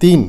3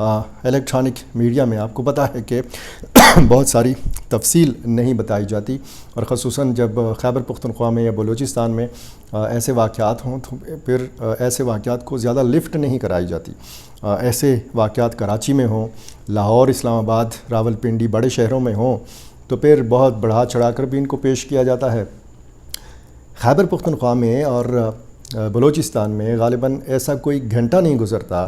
electronic media میں آپ کو پتہ ہے کہ بہت ساری تفصیل نہیں بتائی جاتی، اور خصوصاً جب خیبر پختونخوا میں یا بلوچستان میں ایسے واقعات ہوں تو پھر ایسے واقعات کو زیادہ لفٹ نہیں کرائی جاتی۔ ایسے واقعات کراچی میں ہوں، لاہور، اسلام آباد، راولپنڈی، بڑے شہروں میں ہوں تو پھر بہت بڑھا چڑھا کر بھی ان کو پیش کیا جاتا ہے۔ خیبر پختونخوا میں اور بلوچستان میں غالباً ایسا کوئی گھنٹہ نہیں گزرتا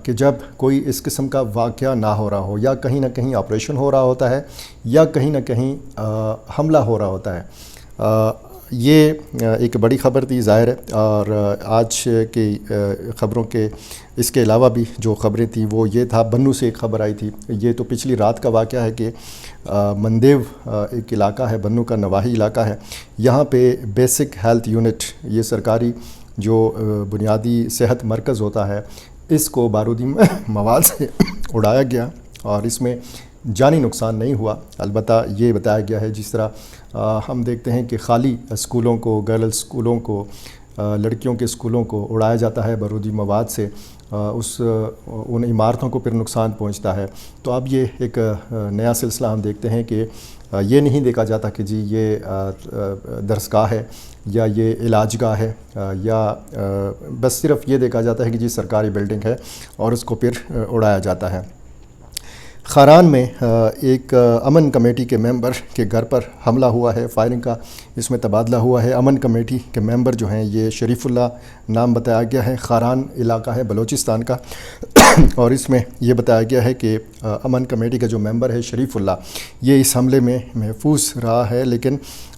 کہ جب کوئی اس قسم کا واقعہ نہ ہو رہا ہو، یا کہیں نہ کہیں آپریشن ہو رہا ہوتا ہے یا کہیں نہ کہیں حملہ ہو رہا ہوتا ہے۔ یہ ایک بڑی خبر تھی ظاہر ہے، اور آج کی خبروں کے اس کے علاوہ بھی جو خبریں تھیں وہ یہ تھا، بنو سے ایک خبر آئی تھی۔ یہ تو پچھلی رات کا واقعہ ہے کہ مندیو ایک علاقہ ہے، بنو کا نواحی علاقہ ہے، یہاں پہ بیسک ہیلتھ یونٹ، یہ سرکاری جو بنیادی صحت مرکز ہوتا ہے، اس کو بارودی مواد سے اڑایا گیا، اور اس میں جانی نقصان نہیں ہوا۔ البتہ یہ بتایا گیا ہے جس طرح ہم دیکھتے ہیں کہ خالی اسکولوں کو، گرلز اسکولوں کو، لڑکیوں کے اسکولوں کو اڑایا جاتا ہے بارودی مواد سے، ان عمارتوں کو پھر نقصان پہنچتا ہے۔ تو اب یہ ایک نیا سلسلہ ہم دیکھتے ہیں کہ یہ نہیں دیکھا جاتا کہ جی یہ درسگاہ ہے یا یہ علاج گاہ ہے، یا بس صرف یہ دیکھا جاتا ہے کہ جی سرکاری بلڈنگ ہے اور اس کو پھر اڑایا جاتا ہے۔ خاران میں ایک امن کمیٹی کے ممبر کے گھر پر حملہ ہوا ہے، فائرنگ کا اس میں تبادلہ ہوا ہے۔ امن کمیٹی کے ممبر جو ہیں یہ شریف اللہ نام بتایا گیا ہے، خاران علاقہ ہے بلوچستان کا، اور اس میں یہ بتایا گیا ہے کہ امن کمیٹی کا جو ممبر ہے شریف اللہ، یہ اس حملے میں محفوظ رہا ہے، لیکن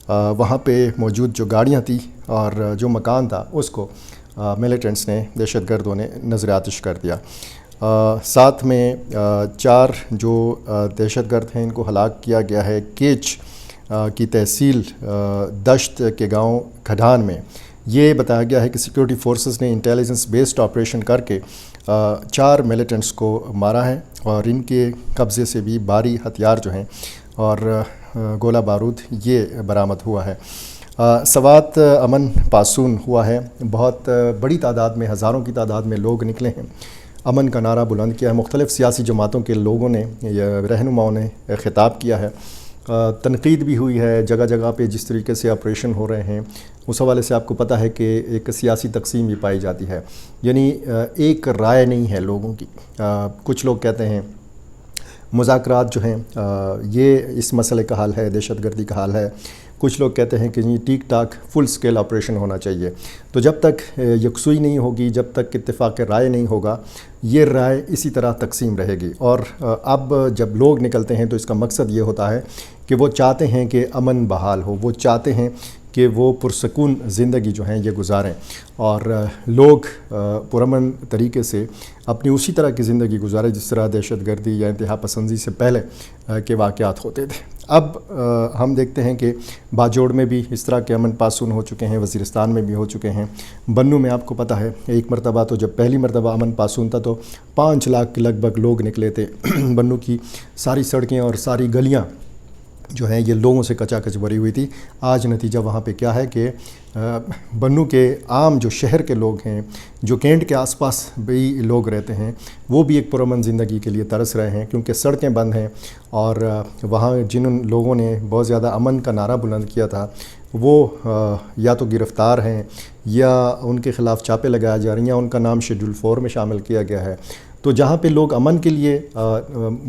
وہاں پہ موجود جو گاڑیاں تھیں اور جو مکان تھا اس کو ملیٹنٹس نے، دہشت گردوں نے نظر آتش کر دیا۔ ساتھ میں 4 جو دہشت گرد ہیں ان کو ہلاک کیا گیا ہے۔ کیچ کی تحصیل دشت کے گاؤں کھڈان میں یہ بتایا گیا ہے کہ سیکورٹی فورسز نے انٹیلیجنس بیسڈ آپریشن کر کے 4 ملیٹنٹس کو مارا ہے، اور ان کے قبضے سے بھی بھاری ہتھیار جو ہیں اور گولہ بارود یہ برآمد ہوا ہے۔ سوات امن پاسون ہوا ہے، بہت بڑی تعداد میں، ہزاروں کی تعداد میں لوگ نکلے ہیں، امن کا نعرہ بلند کیا ہے۔ مختلف سیاسی جماعتوں کے لوگوں نے، رہنماؤں نے خطاب کیا ہے، تنقید بھی ہوئی ہے جگہ جگہ پہ جس طریقے سے آپریشن ہو رہے ہیں۔ اس حوالے سے آپ کو پتہ ہے کہ ایک سیاسی تقسیم بھی پائی جاتی ہے، یعنی ایک رائے نہیں ہے لوگوں کی۔ کچھ لوگ کہتے ہیں مذاکرات جو ہیں یہ اس مسئلے کا حل ہے، دہشت گردی کا حل ہے۔ کچھ لوگ کہتے ہیں کہ یہ ٹھیک ٹاک فل سکیل آپریشن ہونا چاہیے۔ تو جب تک یکسوئی نہیں ہوگی، جب تک اتفاق رائے نہیں ہوگا، یہ رائے اسی طرح تقسیم رہے گی۔ اور اب جب لوگ نکلتے ہیں تو اس کا مقصد یہ ہوتا ہے کہ وہ چاہتے ہیں کہ امن بحال ہو، وہ چاہتے ہیں کہ وہ پرسکون زندگی جو ہیں یہ گزاریں، اور لوگ پرامن طریقے سے اپنی اسی طرح کی زندگی گزاریں جس طرح دہشت گردی یا انتہا پسندی سے پہلے کے واقعات ہوتے تھے۔ اب ہم دیکھتے ہیں کہ باجوڑ میں بھی اس طرح کے امن پاسون ہو چکے ہیں، وزیرستان میں بھی ہو چکے ہیں۔ بنو میں آپ کو پتہ ہے ایک مرتبہ تو جب پہلی مرتبہ امن پاسون تھا تو 5 لاکھ کے لگ بھگ لوگ نکلے تھے۔ بنو کی ساری سڑکیں اور ساری گلیاں جو ہیں یہ لوگوں سے کچا کچ بھری ہوئی تھی۔ آج نتیجہ وہاں پہ کیا ہے کہ بنو کے عام جو شہر کے لوگ ہیں، جو کینٹ کے آس پاس بھی لوگ رہتے ہیں، وہ بھی ایک پرامن زندگی کے لیے ترس رہے ہیں، کیونکہ سڑکیں بند ہیں، اور وہاں جن لوگوں نے بہت زیادہ امن کا نعرہ بلند کیا تھا وہ یا تو گرفتار ہیں یا ان کے خلاف چاپے لگایا جا رہی ہیں، ان کا نام شیڈول 4 میں شامل کیا گیا ہے۔ تو جہاں پہ لوگ امن کے لیے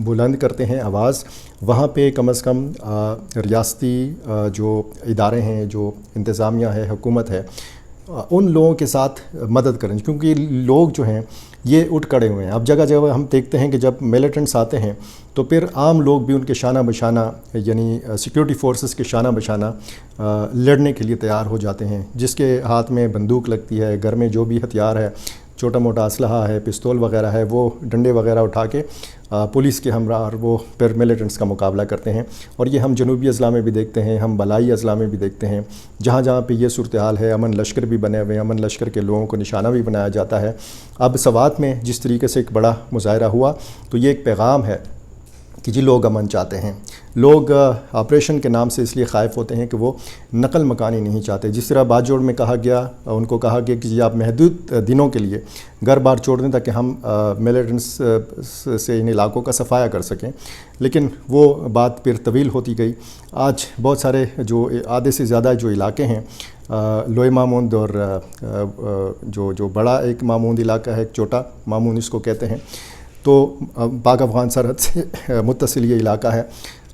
بلند کرتے ہیں آواز، وہاں پہ کم از کم ریاستی جو ادارے ہیں، جو انتظامیہ ہے، حکومت ہے، ان لوگوں کے ساتھ مدد کریں، کیونکہ لوگ جو ہیں یہ اٹھ کھڑے ہوئے ہیں۔ اب جگہ جگہ ہم دیکھتے ہیں کہ جب ملیٹنٹس آتے ہیں تو پھر عام لوگ بھی ان کے شانہ بشانہ، یعنی سیکورٹی فورسز کے شانہ بشانہ لڑنے کے لیے تیار ہو جاتے ہیں۔ جس کے ہاتھ میں بندوق لگتی ہے، گھر میں جو بھی ہتھیار ہے، چھوٹا موٹا اسلحہ ہے، پستول وغیرہ ہے، وہ ڈنڈے وغیرہ اٹھا کے پولیس کے ہمراہ اور وہ پھر ملیٹنٹس کا مقابلہ کرتے ہیں۔ اور یہ ہم جنوبی اضلاع میں بھی دیکھتے ہیں، ہم بالائی اضلاع میں بھی دیکھتے ہیں، جہاں جہاں پہ یہ صورتحال ہے۔ امن لشکر بھی بنے ہوئے ہیں، امن لشکر کے لوگوں کو نشانہ بھی بنایا جاتا ہے۔ اب سوات میں جس طریقے سے ایک بڑا مظاہرہ ہوا تو یہ ایک پیغام ہے کہ جی لوگ امن چاہتے ہیں، لوگ آپریشن کے نام سے اس لیے خائف ہوتے ہیں کہ وہ نقل مکانی نہیں چاہتے. جس طرح باجوڑ میں کہا گیا، ان کو کہا گیا کہ جی آپ محدود دنوں کے لیے گھر بار چھوڑ دیں تاکہ ہم ملیٹنٹس سے ان علاقوں کا صفایا کر سکیں، لیکن وہ بات پھر طویل ہوتی گئی. آج بہت سارے جو آدھے سے زیادہ جو علاقے ہیں، لوئے ماموند اور جو بڑا ایک ماموند علاقہ ہے، ایک چھوٹا ماموند اس کو کہتے ہیں، تو پاک افغان سرحد سے متصل یہ علاقہ ہے.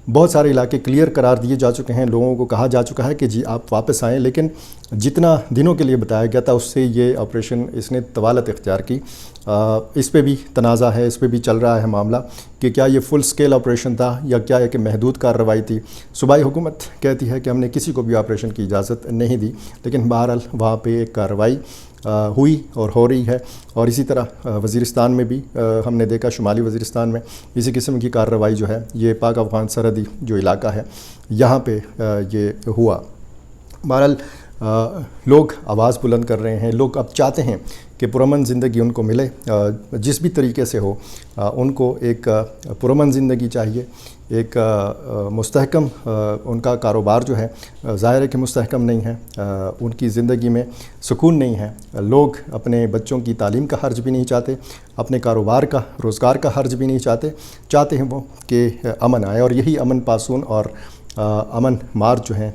بہت سارے علاقے کلیئر قرار دیے جا چکے ہیں، لوگوں کو کہا جا چکا ہے کہ جی آپ واپس آئیں، لیکن جتنا دنوں کے لیے بتایا گیا تھا اس سے یہ آپریشن اس نے طوالت اختیار کی. اس پہ بھی تنازع ہے، اس پہ بھی چل رہا ہے معاملہ کہ کیا یہ فل سکیل آپریشن تھا یا کیا ایک محدود کارروائی تھی. صوبائی حکومت کہتی ہے کہ ہم نے کسی کو بھی آپریشن کی اجازت نہیں دی، لیکن بہرحال وہاں پہ ایک کارروائی ہوئی اور ہو رہی ہے. اور اسی طرح وزیرستان میں بھی ہم نے دیکھا، شمالی وزیرستان میں اسی قسم کی کارروائی جو ہے یہ پاک افغان سرحدی جو علاقہ ہے یہاں پہ یہ ہوا. بہرحال لوگ آواز بلند کر رہے ہیں، لوگ اب چاہتے ہیں کہ پرامن زندگی ان کو ملے، جس بھی طریقے سے ہو ان کو ایک پرامن زندگی چاہیے، ایک مستحکم ان کا کاروبار جو ہے ظاہر ہے کہ مستحکم نہیں ہے، ان کی زندگی میں سکون نہیں ہے. لوگ اپنے بچوں کی تعلیم کا خرچ بھی نہیں چاہتے، اپنے کاروبار کا روزگار کا خرچ بھی نہیں چاہتے ہیں وہ کہ امن آئے، اور یہی امن پاسون اور امن مارچ جو ہیں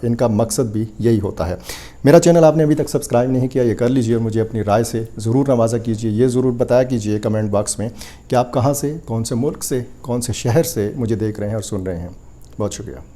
ان کا مقصد بھی یہی ہوتا ہے. میرا چینل آپ نے ابھی تک سبسکرائب نہیں کیا، یہ کر لیجئے اور مجھے اپنی رائے سے ضرور نوازا کیجئے. یہ ضرور بتایا کیجئے کمنٹ باکس میں کہ آپ کہاں سے، کون سے ملک سے، کون سے شہر سے مجھے دیکھ رہے ہیں اور سن رہے ہیں. بہت شکریہ.